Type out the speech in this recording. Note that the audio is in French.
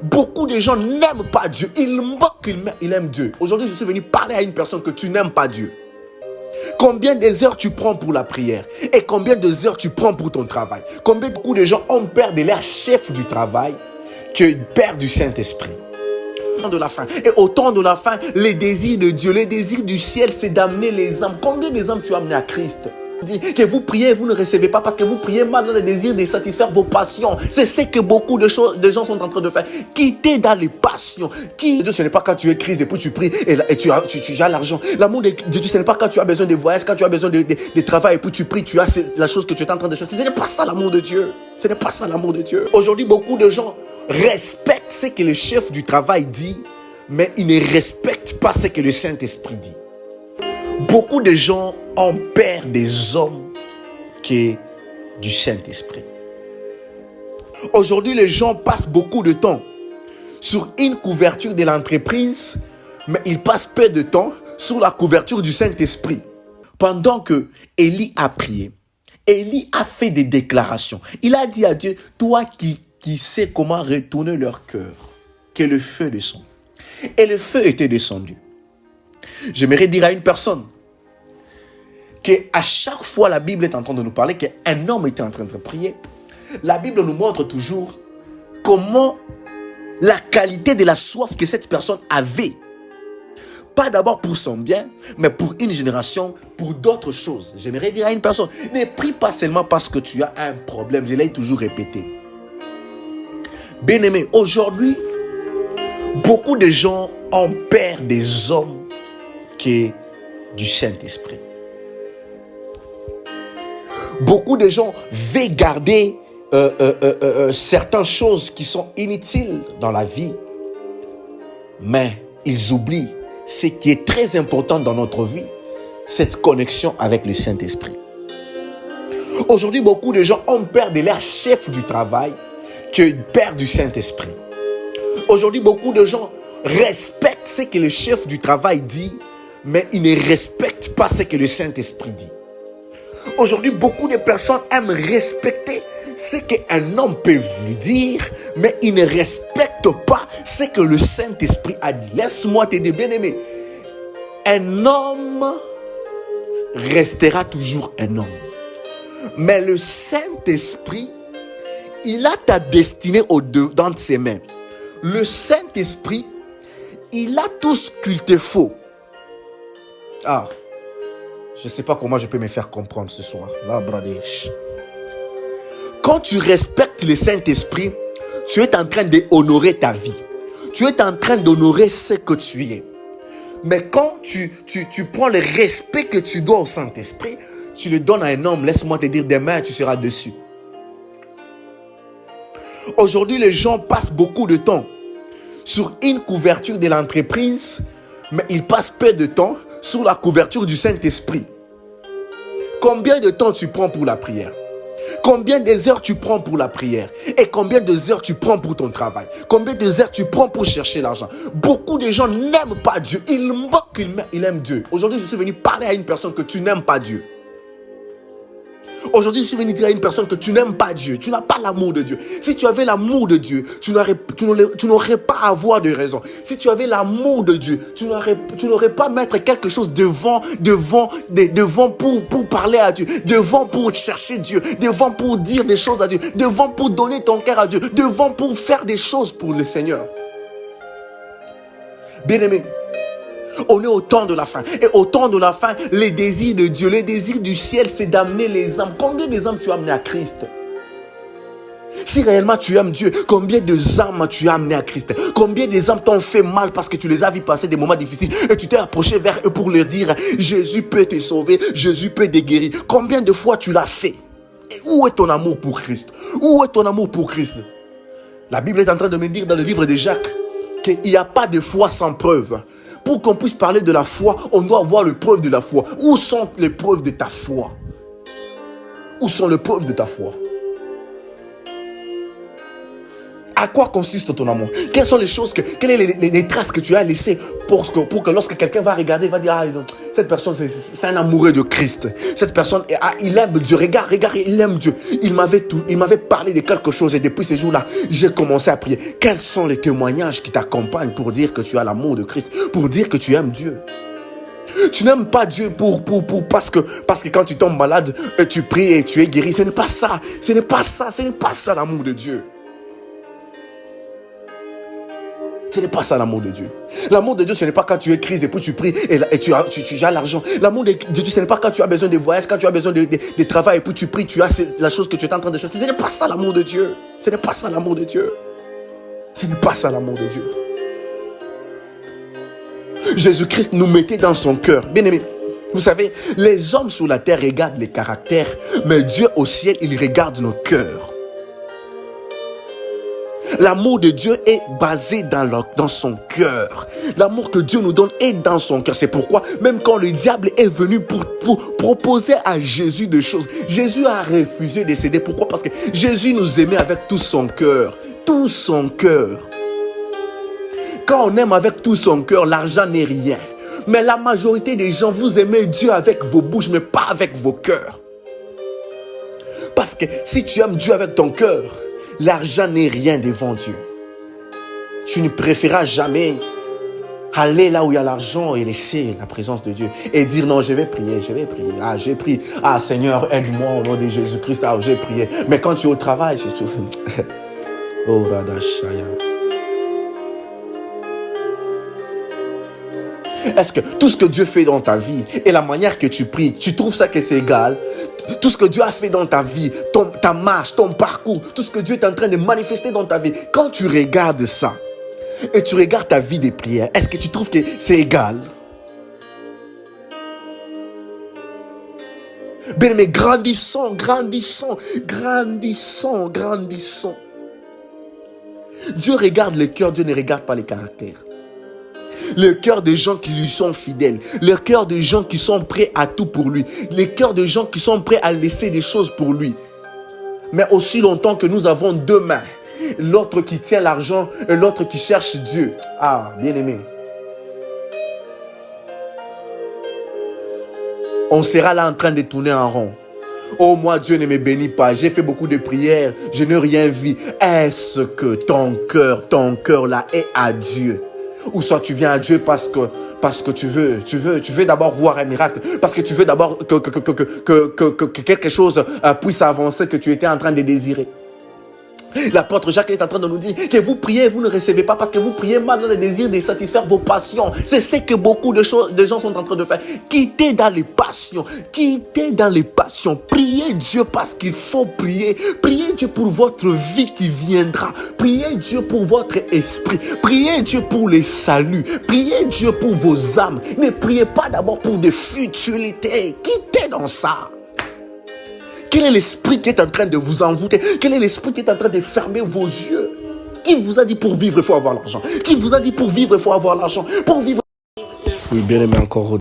Beaucoup de gens n'aiment pas Dieu. Ils moquent, ils aiment Dieu. Aujourd'hui, je suis venu parler à une personne que tu n'aimes pas Dieu. Combien d'heures tu prends pour la prière? Et combien d'heures tu prends pour ton travail? Combien beaucoup de gens ont peur de leur chef du travail que peur du Saint-Esprit? De la fin. Et au temps de la fin, les désirs de Dieu, les désirs du ciel, c'est d'amener les âmes. Combien des âmes tu as amené à Christ? Dit que vous priez, vous ne recevez pas parce que vous priez mal dans le désir de satisfaire vos passions. C'est ce que beaucoup de gens sont en train de faire. Quitter dans les passions. Dieu, ce n'est pas quand tu es crise et puis tu pries et tu as l'argent. L'amour de Dieu, ce n'est pas quand tu as besoin de voyage, quand tu as besoin de travail et puis tu pries, tu as la chose que tu es en train de chercher. Ce n'est pas ça l'amour de Dieu. Ce n'est pas ça l'amour de Dieu. Aujourd'hui, beaucoup de gens respectent ce que le chef du travail dit, mais ils ne respectent pas ce que le Saint-Esprit dit. Beaucoup de gens ont peur des hommes que du Saint-Esprit. Aujourd'hui, les gens passent beaucoup de temps sur une couverture de l'entreprise, mais ils passent peu de temps sur la couverture du Saint-Esprit. Pendant que Élie a prié, Élie a fait des déclarations. Il a dit à Dieu, toi qui sais comment retourner leur cœur, que le feu descende. Et le feu était descendu. J'aimerais dire à une personne qu'à chaque fois la Bible est en train de nous parler qu'un homme était en train de prier, la Bible nous montre toujours comment la qualité de la soif que cette personne avait, pas d'abord pour son bien, mais pour une génération, pour d'autres choses. J'aimerais dire à une personne, ne prie pas seulement parce que tu as un problème, je l'ai toujours répété. Bien-aimé, aujourd'hui, beaucoup de gens ont peur des hommes que du Saint-Esprit. Beaucoup de gens veulent garder certaines choses qui sont inutiles dans la vie, mais ils oublient ce qui est très important dans notre vie, cette connexion avec le Saint-Esprit. Aujourd'hui, beaucoup de gens ont peur de leur chef du travail que peur du Saint-Esprit. Aujourd'hui, beaucoup de gens respectent ce que le chef du travail dit, mais ils ne respectent pas ce que le Saint-Esprit dit. Aujourd'hui, beaucoup de personnes aiment respecter ce qu'un homme peut lui dire, mais ils ne respectent pas ce que le Saint-Esprit a dit. Laisse-moi te dire, bien-aimé, un homme restera toujours un homme. Mais le Saint-Esprit, il a ta destinée au-dedans de ses mains. Le Saint-Esprit, il a tout ce qu'il te faut. Ah, je ne sais pas comment je peux me faire comprendre ce soir. Là, Bradesh. Quand tu respectes le Saint-Esprit, tu es en train d'honorer ta vie. Tu es en train d'honorer ce que tu es. Mais quand tu prends le respect que tu dois au Saint-Esprit, tu le donnes à un homme, laisse-moi te dire, demain tu seras dessus. Aujourd'hui, les gens passent beaucoup de temps sur une couverture de l'entreprise, mais ils passent peu de temps sur la couverture du Saint-Esprit. Combien de temps tu prends pour la prière? Combien d'heures tu prends pour la prière? Et combien d'heures tu prends pour ton travail? Combien d'heures tu prends pour chercher l'argent? Beaucoup de gens n'aiment pas Dieu. Ils moquent, ils aiment Dieu. Aujourd'hui, je suis venu parler à une personne que tu n'aimes pas Dieu. Aujourd'hui, je suis venu dire à une personne que tu n'aimes pas Dieu. Tu n'as pas l'amour de Dieu. Si tu avais l'amour de Dieu, tu n'aurais pas à avoir de raison. Si tu avais l'amour de Dieu, tu n'aurais pas mettre quelque chose devant pour parler à Dieu, devant pour chercher Dieu, devant pour dire des choses à Dieu, devant pour donner ton cœur à Dieu, devant pour faire des choses pour le Seigneur. Bien-aimé, on est au temps de la fin. Et au temps de la fin, les désirs de Dieu, les désirs du ciel, c'est d'amener les âmes. Combien d'âmes tu as amené à Christ? Si réellement tu aimes Dieu, combien d'âmes tu as amené à Christ? Combien d'âmes t'ont fait mal parce que tu les as vus passer des moments difficiles et tu t'es approché vers eux pour leur dire Jésus peut te sauver, Jésus peut te guérir. Combien de fois tu l'as fait? Et où est ton amour pour Christ? Où est ton amour pour Christ? La Bible est en train de me dire dans le livre de Jacques qu'il n'y a pas de foi sans preuve. Pour qu'on puisse parler de la foi, on doit avoir les preuves de la foi. Où sont les preuves de ta foi? Où sont les preuves de ta foi? À quoi consiste ton amour? Quelles sont les choses, quelles sont les traces que tu as laissées pour que lorsque quelqu'un va regarder, il va dire, ah, non, cette personne, c'est un amoureux de Christ. Cette personne, il aime Dieu. Regarde, il aime Dieu. Il m'avait parlé de quelque chose et depuis ces jours-là, j'ai commencé à prier. Quels sont les témoignages qui t'accompagnent pour dire que tu as l'amour de Christ, pour dire que tu aimes Dieu? Tu n'aimes pas Dieu parce que quand tu tombes malade, tu pries et tu es guéri. Ce n'est pas ça. Ce n'est pas ça l'amour de Dieu. Ce n'est pas ça l'amour de Dieu. L'amour de Dieu, ce n'est pas quand tu es crise et puis tu pries et tu as l'argent. L'amour de Dieu, ce n'est pas quand tu as besoin de voyage, quand tu as besoin de travail et puis tu pries, tu as la chose que tu es en train de chercher. Ce n'est pas ça l'amour de Dieu. Ce n'est pas ça l'amour de Dieu. Ce n'est pas ça l'amour de Dieu. Jésus-Christ nous mettait dans son cœur. Bien-aimé, vous savez, les hommes sur la terre regardent les caractères, mais Dieu au ciel, il regarde nos cœurs. L'amour de Dieu est basé dans son cœur. L'amour que Dieu nous donne est dans son cœur. C'est pourquoi, même quand le diable est venu pour proposer à Jésus des choses, Jésus a refusé de céder. Pourquoi? Parce que Jésus nous aimait avec tout son cœur. Tout son cœur. Quand on aime avec tout son cœur, l'argent n'est rien. Mais la majorité des gens, vous aimez Dieu avec vos bouches, mais pas avec vos cœurs. Parce que si tu aimes Dieu avec ton cœur, l'argent n'est rien devant Dieu. Tu ne préféreras jamais aller là où il y a l'argent et laisser la présence de Dieu. Et dire non, je vais prier. Ah, j'ai prié. Ah, Seigneur, aide-moi au nom de Jésus-Christ. Ah, j'ai prié. Mais quand tu es au travail, c'est tout. Oh, Radashaya. Est-ce que tout ce que Dieu fait dans ta vie et la manière que tu pries, tu trouves ça que c'est égal? Tout ce que Dieu a fait dans ta vie, ta marche, ton parcours, tout ce que Dieu est en train de manifester dans ta vie, quand tu regardes ça et tu regardes ta vie de prière, est-ce que tu trouves que c'est égal? Bien, mais grandissons. Dieu regarde le cœur, Dieu ne regarde pas les caractères. Le cœur des gens qui lui sont fidèles, le cœur des gens qui sont prêts à tout pour lui, le cœur des gens qui sont prêts à laisser des choses pour lui. Mais aussi longtemps que nous avons deux mains, l'autre qui tient l'argent et l'autre qui cherche Dieu. Ah, bien-aimé. On sera là en train de tourner en rond. Oh, moi, Dieu ne me bénit pas. J'ai fait beaucoup de prières. Je n'ai rien vu. Est-ce que ton cœur là est à Dieu? Ou soit tu viens à Dieu parce que tu veux d'abord voir un miracle, parce que tu veux d'abord que quelque chose puisse avancer que tu étais en train de désirer. L'apôtre Jacques est en train de nous dire que vous priez, vous ne recevez pas parce que vous priez mal dans le désir de satisfaire vos passions. C'est ce que beaucoup de gens sont en train de faire. Quittez dans les passions. Priez Dieu parce qu'il faut prier. Priez Dieu pour votre vie qui viendra. Priez Dieu pour votre esprit. Priez Dieu pour les saluts. Priez Dieu pour vos âmes. Ne priez pas d'abord pour des futilités. Quittez dans ça. Quel est l'esprit qui est en train de vous envoûter? Quel est l'esprit qui est en train de fermer vos yeux? Qui vous a dit pour vivre, il faut avoir l'argent? Qui vous a dit pour vivre, il faut avoir l'argent? Pour vivre... Oui, bien aimé encore.